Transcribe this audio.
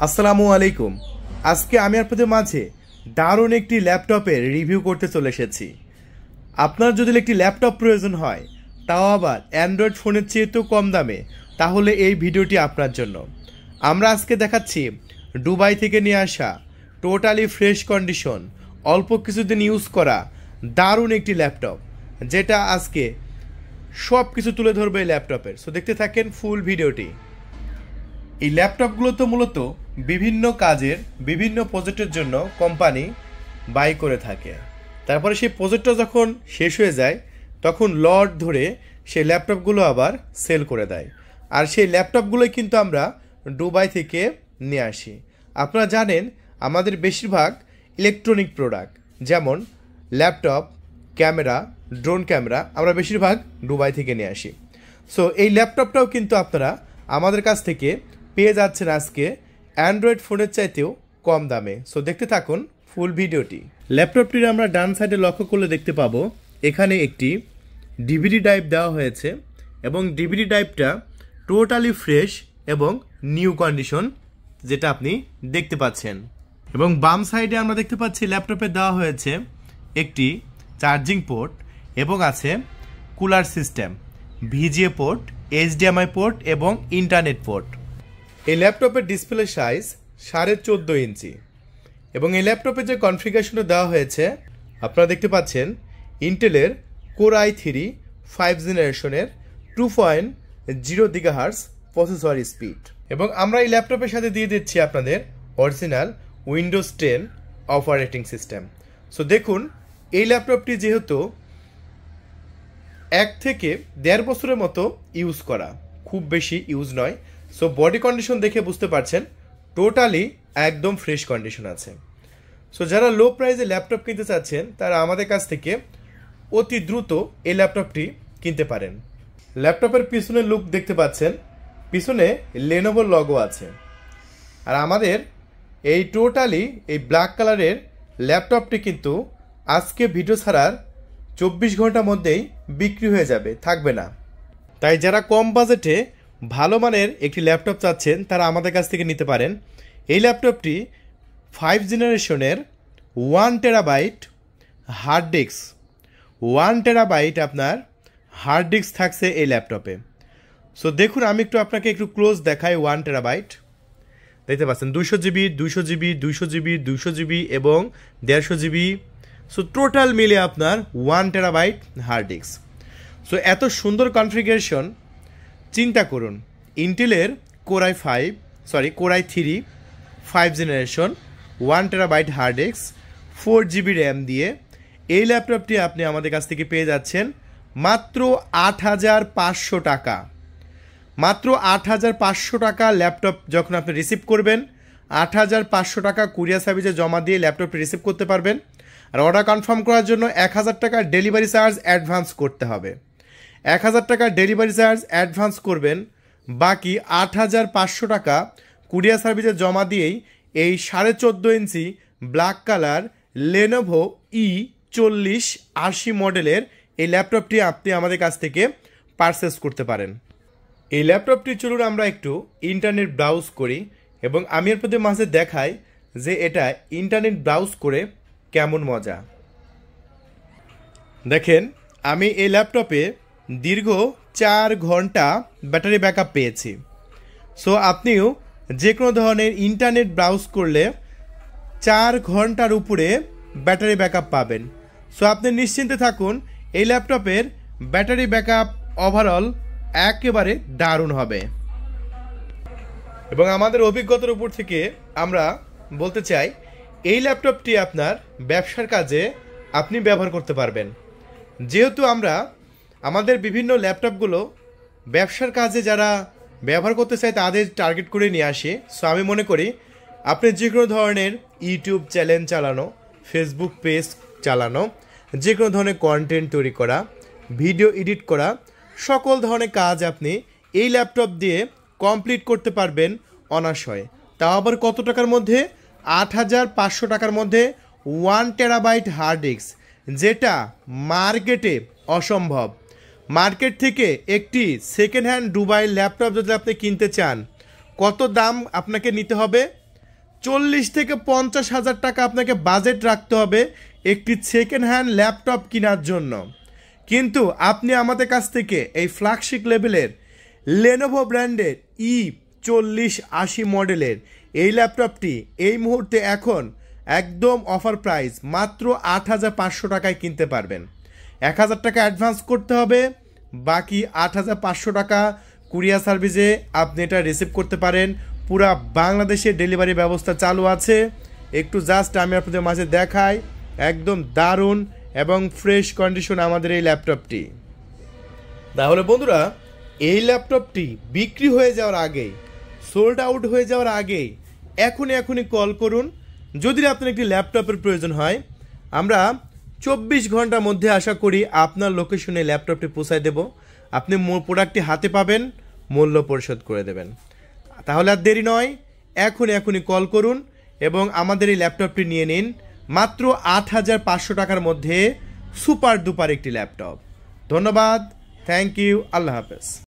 আসসালামু আলাইকুম। আজকে আমি আপনাদের মাঝে দারুণ একটি ল্যাপটপের রিভিউ করতে চলে এসেছি। আপনার যদি একটি ল্যাপটপ প্রয়োজন হয়, তাও আবার অ্যান্ড্রয়েড ফোনের চেয়েতেও কম দামে, তাহলে এই ভিডিওটি আপনার জন্য। আমরা আজকে দেখাচ্ছি দুবাই থেকে নিয়ে আসা টোটালি ফ্রেশ কন্ডিশন, অল্প কিছুদিন ইউজ করা দারুণ একটি ল্যাপটপ, যেটা আজকে সব কিছু তুলে ধরবে এই ল্যাপটপের। সো দেখতে থাকেন ফুল ভিডিওটি। এই ল্যাপটপগুলো তো মূলত বিভিন্ন কাজের বিভিন্ন প্রজেক্টের জন্য কোম্পানি বাই করে থাকে। তারপরে সেই প্রজেক্টটা যখন শেষ হয়ে যায়, তখন লট ধরে সেই ল্যাপটপগুলো আবার সেল করে দেয়। আর সেই ল্যাপটপগুলোই কিন্তু আমরা দুবাই থেকে নিয়ে আসি। আপনারা জানেন আমাদের বেশিরভাগ ইলেকট্রনিক প্রোডাক্ট, যেমন ল্যাপটপ, ক্যামেরা, ড্রোন ক্যামেরা, আমরা বেশিরভাগ দুবাই থেকে নিয়ে আসি। সো এই ল্যাপটপটাও কিন্তু আপনারা আমাদের কাছ থেকে পেয়ে যাচ্ছেন আজকে অ্যান্ড্রয়েড ফোনের চাইতেও কম দামে। সো দেখতে থাকুন ফুল ভিডিওটি। ল্যাপটপটির আমরা ডান সাইডে লক্ষ্য করলে দেখতে পাবো এখানে একটি ডিভিডি ড্রাইভ দেওয়া হয়েছে, এবং ডিভিডি ড্রাইভটা টোটালি ফ্রেশ এবং নিউ কন্ডিশন, যেটা আপনি দেখতে পাচ্ছেন। এবং বাম সাইডে আমরা দেখতে পাচ্ছি ল্যাপটপে দেওয়া হয়েছে একটি চার্জিং পোর্ট, এবং আছে cooler system, VGA port, HDMI port এবং ইন্টারনেট পোর্ট। এই ল্যাপটপের ডিসপ্লে সাইজ 14.5 ইঞ্চি, এবং এই ল্যাপটপে যে কনফিগারেশনটা দেওয়া হয়েছে আপনারা দেখতে পাচ্ছেন ইন্টেলের কোর i3 5 জেনারেশনের 2.0 GHz প্রসেসর স্পিড। এবং আমরা এই ল্যাপটপের সাথে দিয়ে দিচ্ছি আপনাদের original Windows 10 operating system. So দেখুন, এই ল্যাপটপটি যেহেতু 1 থেকে 1.5 বছরের মতো ইউজ করা, খুব বেশি ইউজ নয়। সো বডি কন্ডিশন দেখে বুঝতে পারছেন টোটালি একদম ফ্রেশ কন্ডিশন আছে। সো যারা লো প্রাইসে ল্যাপটপ কিনতে চাচ্ছেন, তারা আমাদের কাছ থেকে অতি দ্রুত এই ল্যাপটপটি কিনতে পারেন। ল্যাপটপের পিছনের লুক দেখতে পাচ্ছেন, পিছনে লেনোভোর লগো আছে। আর আমাদের এই টোটালি এই ব্ল্যাক কালারের ল্যাপটপটি কিন্তু আজকে ভিডিও ছাড়ার 24 ঘন্টার মধ্যেই বিক্রি হয়ে যাবে, থাকবে না। তাই যারা কম বাজেটে ভালো মানের একটি ল্যাপটপ চাচ্ছেন, তারা আমাদের কাছ থেকে নিতে পারেন। এই ল্যাপটপটি 5 জেনারেশনের 1 টেরাবাইট হার্ড ডিস্ক, 1 টেরাবাইট আপনার হার্ড ডিস্ক থাকছে এই ল্যাপটপে। সো দেখুন, আমি আপনাকে একটু ক্লোজ দেখাই। 1 টেরাবাইট দেখতে পাচ্ছেন, 200 জিবি, 200 জিবি, 200 জিবি, 200 জিবি এবং 150 জিবি। সো টোটাল মিলে আপনার 1 টেরাবাইট হার্ড ডিস্ক। সো এত সুন্দর কনফিগারেশন, চিন্তা করুন, ইন্টেলের core i3 5 generation 1 terabyte hard disk 4 GB RAM দিয়ে এই ল্যাপটপটি আপনি আমাদের কাছ থেকে পেয়ে যাচ্ছেন মাত্র 8,500 টাকা। মাত্র 8,500 টাকা ল্যাপটপ যখন আপনি রিসিভ করবেন, 8,500 টাকা কুরিয়ার সার্ভিসে জমা দিয়ে ল্যাপটপটি রিসিভ করতে পারবেন। আর অর্ডার কনফার্ম করার জন্য 1,000 টাকা ডেলিভারি চার্জ অ্যাডভান্স করতে হবে। 1,000 টাকা ডেলিভারি চার্জ অ্যাডভান্স করবেন, বাকি 8,500 টাকা কুরিয়ার সার্ভিসে জমা দিয়েই এই 14.5 ইঞ্চি ব্ল্যাক কালার লেনোভো E4080 মডেলের এই ল্যাপটপটি আপনি আমাদের কাছ থেকে পারচেস করতে পারেন। এই ল্যাপটপটি চলুন আমরা একটু ইন্টারনেট ব্রাউজ করি, এবং আমি আপনাদের মাঝে দেখাই যে এটা ইন্টারনেট ব্রাউজ করে কেমন মজা। দেখেন, আমি এই ল্যাপটপে দীর্ঘ 4 ঘন্টা ব্যাটারি ব্যাকআপ পেয়েছি। সো আপনিও যে কোনো ধরনের ইন্টারনেট ব্রাউজ করলে 4 ঘন্টার উপরে ব্যাটারি ব্যাকআপ পাবেন। সো আপনি নিশ্চিন্তে থাকুন, এই ল্যাপটপের ব্যাটারি ব্যাকআপ ওভারঅল একেবারে দারুণ হবে। এবং আমাদের অভিজ্ঞতার উপর থেকে আমরা বলতে চাই, এই ল্যাপটপটি আপনার ব্যবসার কাজে আপনি ব্যবহার করতে পারবেন। যেহেতু আমরা আমাদের বিভিন্ন ল্যাপটপগুলো ব্যবসার কাজে যারা ব্যবহার করতে চায় তাদের টার্গেট করে নিয়ে আসি। সো আমি মনে করি আপনি যে কোনো ধরনের ইউটিউব চ্যানেল চালানো, ফেসবুক পেজ চালানো, যে কোনো ধরনের কন্টেন্ট তৈরি করা, ভিডিও এডিট করা, সকল ধরনের কাজ আপনি এই ল্যাপটপ দিয়ে কমপ্লিট করতে পারবেন অনায়াসে। তাও আবার কত টাকার মধ্যে? 8,500 টাকার মধ্যে 1 টেরাবাইট হার্ড ডিস্ক, যেটা মার্কেটে অসম্ভব। মার্কেট থেকে একটি সেকেন্ড হ্যান্ড দুবাই ল্যাপটপ যদি আপনি কিনতে চান, কত দাম আপনাকে নিতে হবে 40 থেকে 50,000 টাকা আপনাকে বাজেট রাখতে হবে একটি সেকেন্ড হ্যান্ড ল্যাপটপ কেনার জন্য। কিন্তু আপনি আমাদের কাছ থেকে এই ফ্ল্যাগশিপ লেভেলের লেনোভো ব্র্যান্ডের E4080 মডেলের এই ল্যাপটপটি এই মুহূর্তে এখন একদম অফার প্রাইস মাত্র 8,500 টাকায় কিনতে পারবেন। 1,000 টাকা অ্যাডভান্স করতে হবে, বাকি 8,500 টাকা কুরিয়ার সার্ভিসে আপনি এটা রিসিভ করতে পারেন। পুরা বাংলাদেশে ডেলিভারি ব্যবস্থা চালু আছে। একটু জাস্ট আমি আপনাদের মাঝে দেখাই, একদম দারুণ এবং ফ্রেশ কন্ডিশন আমাদের এই ল্যাপটপটি। তাহলে বন্ধুরা, এই ল্যাপটপটি বিক্রি হয়ে যাওয়ার আগেই, সোল্ড আউট হয়ে যাওয়ার আগেই এখনই কল করুন। যদি আপনার একটি ল্যাপটপের প্রয়োজন হয়, আমরা 24 ঘন্টার মধ্যে আশা করি আপনার লোকেশনে ল্যাপটপটি পৌঁছায় দেব। আপনি প্রোডাক্টটি হাতে পাবেন, মূল্য পরিশোধ করে দেবেন। তাহলে আর দেরি নয়, এখনই কল করুন এবং আমাদের এই ল্যাপটপটি নিয়ে নিন মাত্র 8,500 টাকার মধ্যে। সুপার ডুপার একটি ল্যাপটপ। ধন্যবাদ, থ্যাংক ইউ, আল্লাহ হাফেজ।